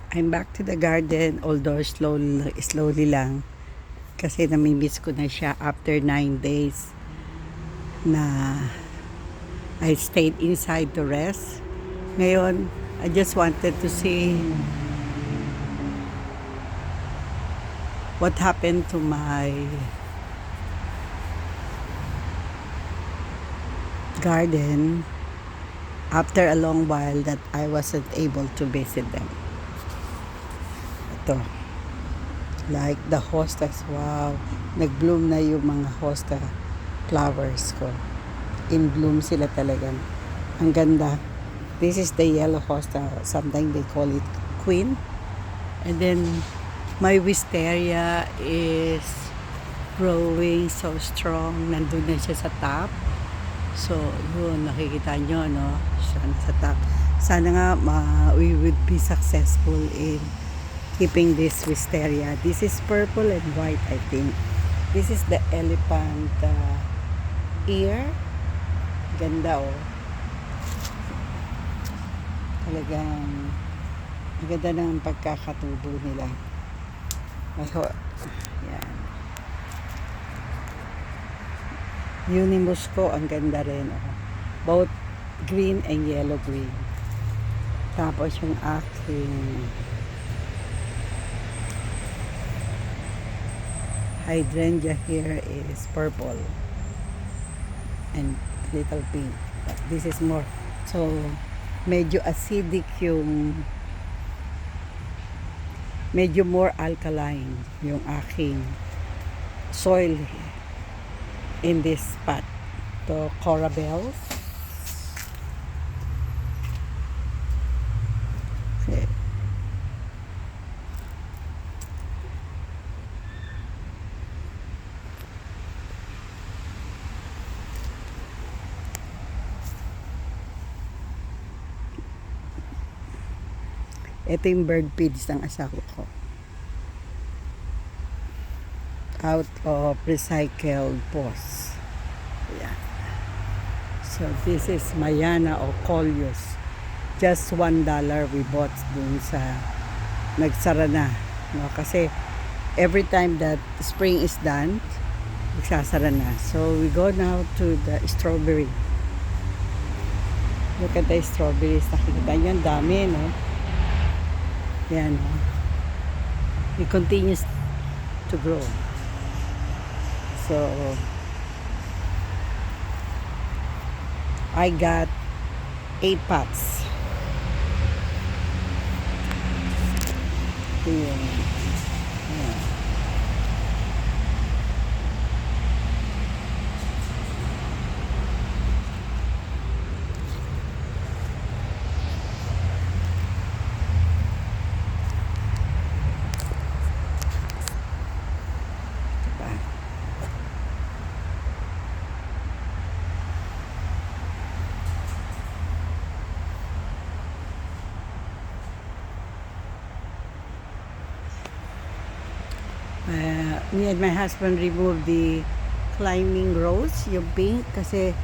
I'm back to the garden, although slowly lang. Kasi namimiss ko na siya after 9 days na I stayed inside to rest. Ngayon, I just wanted to see what happened to my garden after a long while that I wasn't able to visit them. Ito, like the hostas, wow, nag-bloom na yung mga hosta flowers ko. In bloom sila talagang. Ang ganda. This is the yellow hosta. Sometimes they call it queen. And then, my wisteria is growing so strong. Nandun na siya sa top. So, yun, nakikita nyo, no? Siya sa top. Sana nga, we would be successful in keeping this wisteria. This is purple and white, I think. This is the elephant ear. Ganda, oh. Talagang maganda ng pagkakatubo nila. Yan. Unimus ko, ang ganda rin, oh. Both green and yellow green. Tapos yung aking hydrangea here is purple and little pink. This is more, so medyo acidic yung, medyo more alkaline yung aking soil in this spot. To corabels. Okay. Ito yung bird feeds ng asawa ko. Out of recycled posts. Yeah. So this is Mayana o Coleus. Just $1 we bought dun sa nagsara na. No? Kasi every time that spring is done, nagsasara na. So we go now to the strawberry. Look at the strawberries. Nakikita nyo, ang dami, no? Yan. It continues to grow. So, I got 8 pots. Yan. Yan. Me and my husband removed the climbing rose, yung pink, kasi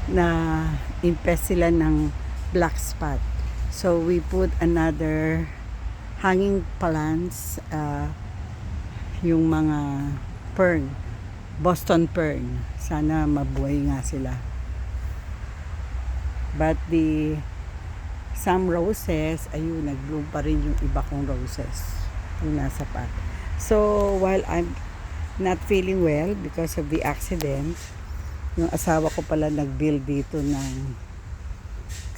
na infest sila ng black spot. So we put another hanging plants, yung mga fern, Boston fern. Sana mabuhay nga sila. But some roses, ayun, nag-bloom pa rin yung iba kong roses yung nasa pot. So, while I'm not feeling well because of the accident, yung asawa ko pala nag-build dito ng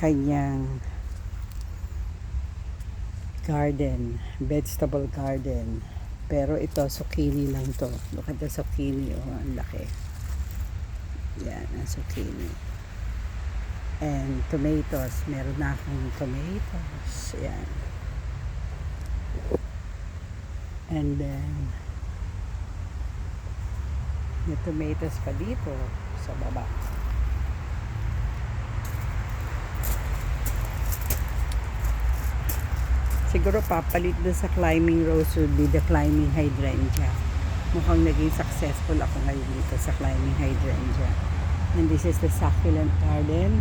kanyang garden, vegetable garden. Pero ito, zucchini lang to. Look at the zucchini, oh, ang laki. Yan, ang zucchini. And tomatoes, meron na akong tomatoes. Yan. And then, may tomatoes pa dito sa baba. Siguro papalit doon sa climbing rose would be the climbing hydrangea. Mukhang naging successful ako ngayon dito sa climbing hydrangea. And this is the succulent garden.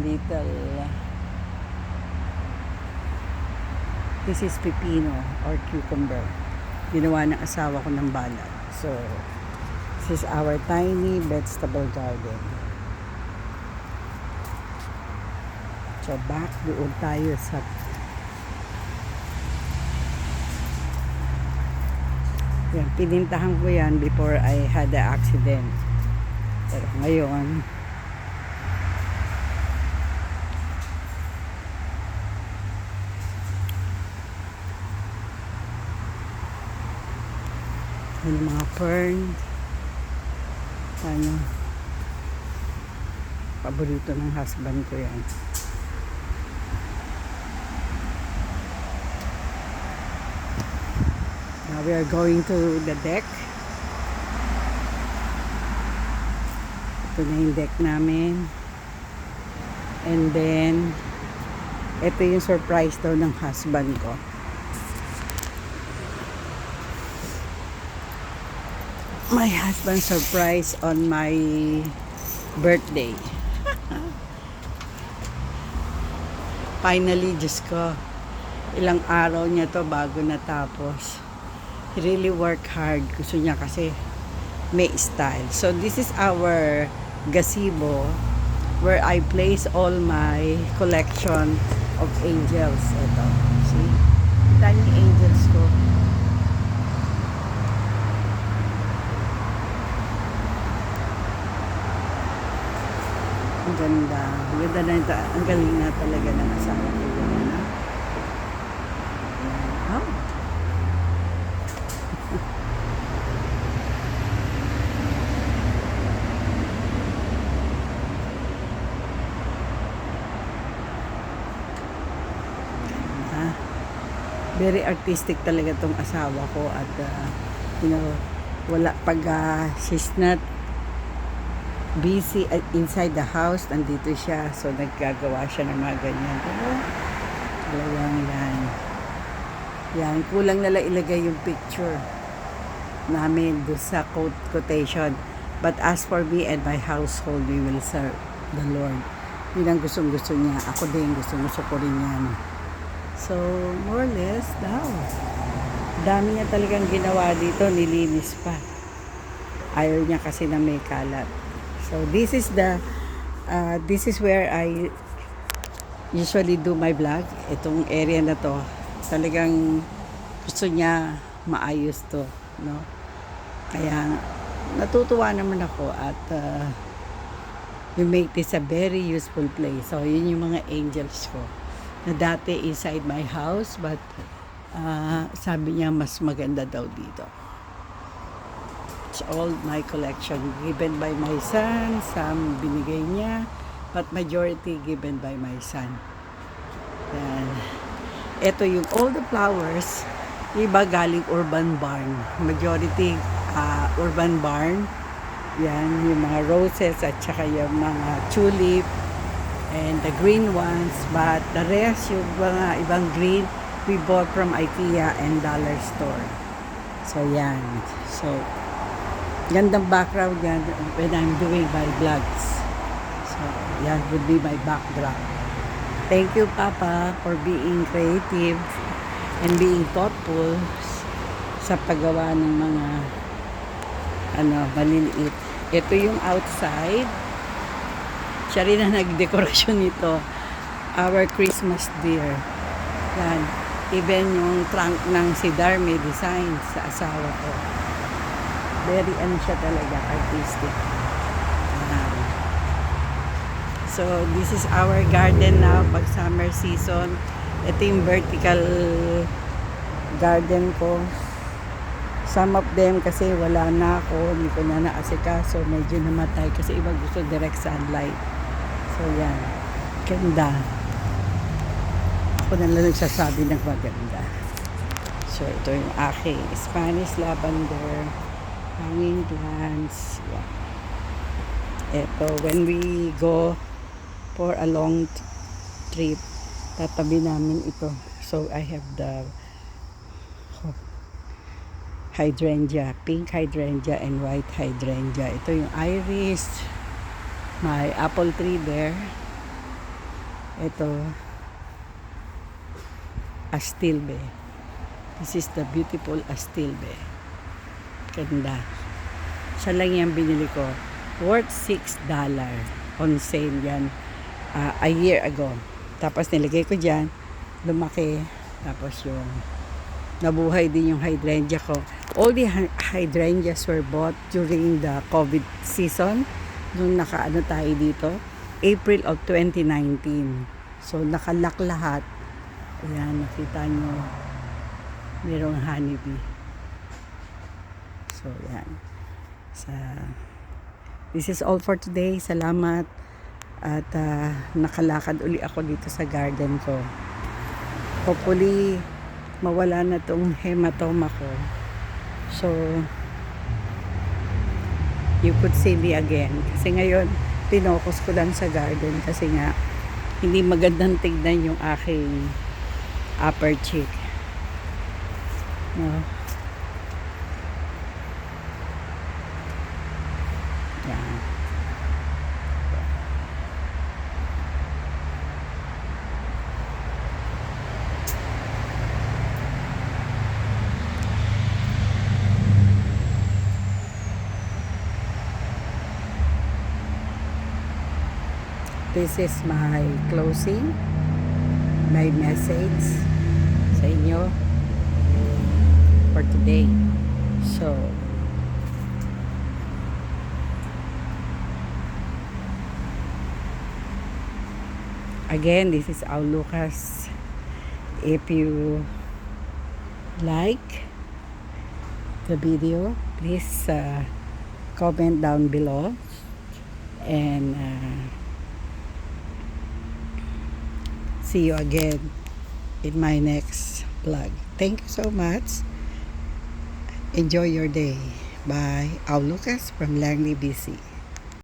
little, this is pepino or cucumber. Ginawa ng asawa ko ng balat. So, this is our tiny vegetable garden. So, back doon tayo sa yan, pinintahan ko yan before I had the accident. Pero ngayon, yung mga fern, ano, paborito ng husband ko yan. Now we are going to the deck. Ito na yung deck namin. And then, ito yung surprise daw ng husband ko. My husband surprise on my birthday. Finally, Diyos ko, ilang araw niya to bago natapos. He really work hard. Gusto niya kasi may style. So, this is our gazebo where I place all my collection of angels. Ito. See? Kita niyo yung angels ko. Ang ganda. Ang ganda na ito. Ang galing na talaga ng asawa ko. Oh. Very artistic talaga tong asawa ko at you know, wala pag she's not busy inside the house, nandito siya, so naggagawa siya ng mga ganyan. Pero talagang yan, kulang na lang ilagay yung picture namin doon sa quotation, but as for me and my household, we will serve the Lord. Yun ang gustong gusto niya, ako din gustong gusto ko rin yan. So, more or less, daw. Dami niya talagang ginawa dito, nilinis pa. Ayaw niya kasi na may kalat. So, this is where I usually do my vlog. Itong area na to, talagang gusto niya maayos to, no? Kaya, natutuwa naman ako at you make this a very useful place. So, yun yung mga angels ko na dati inside my house, but sabi niya mas maganda daw dito. It's all my collection given by my son, some binigay niya, but majority given by my son. Yan. Ito yung all the flowers, iba galing urban barn, majority urban barn. Yan, yung mga roses at saka yung mga tulip and the green ones, but the rest, yung mga ibang green, we bought from IKEA and Dollar Store. So, yan. So, gandang background yan when I'm doing my vlogs. So, yan would be my background. Thank you, Papa, for being creative and being thoughtful sa paggawa ng mga maliliit. Ito yung outside. Siya rin na nagdekorasyon nito. Our Christmas deer. Yan. Even yung trunk ng cedar may design sa asawa ko. Very siya talaga, artistic. So, this is our garden now pag summer season. Ito yung vertical garden ko. Some of them kasi wala na ako, hindi ko na naasikaso, medyo namatay kasi iba gusto direct sunlight. So, yan. Ganda. Ako na lang nagsasabi ng maganda. So, ito yung aking Spanish lavender, hanging plants. Yeah. Ito, when we go for a long trip, tatabi namin ito. So, I have the hydrangea, pink hydrangea and white hydrangea. Ito yung iris, my apple tree there, Ito, Astilbe. This is the beautiful Astilbe. Ganda. Siya lang yung binili ko. Worth $6 on sale yan. A year ago. Tapos nilagay ko dyan. Lumaki. Tapos yung nabuhay din yung hydrangea ko. All the hydrangeas were bought during the COVID season. Nung nakaano tayo dito. April of 2019. So nakalak lahat. Ayan, nakita nyo. Merong honeybee. So yan. This is all for today. Salamat. At nakalakad uli ako dito sa garden ko. Hopefully, mawala na tong hematoma ko. So, you could see me again. Kasi ngayon, pinokus ko lang sa garden. Kasi nga, hindi magandang tignan yung aking upper cheek. No? Yan. This is my closing, my message sa inyo for today. So, again, this is Au Lucas. If you like the video, please comment down below and see you again in my next vlog. Thank you so much. Enjoy your day. Bye. Au Lucas from Langley, BC.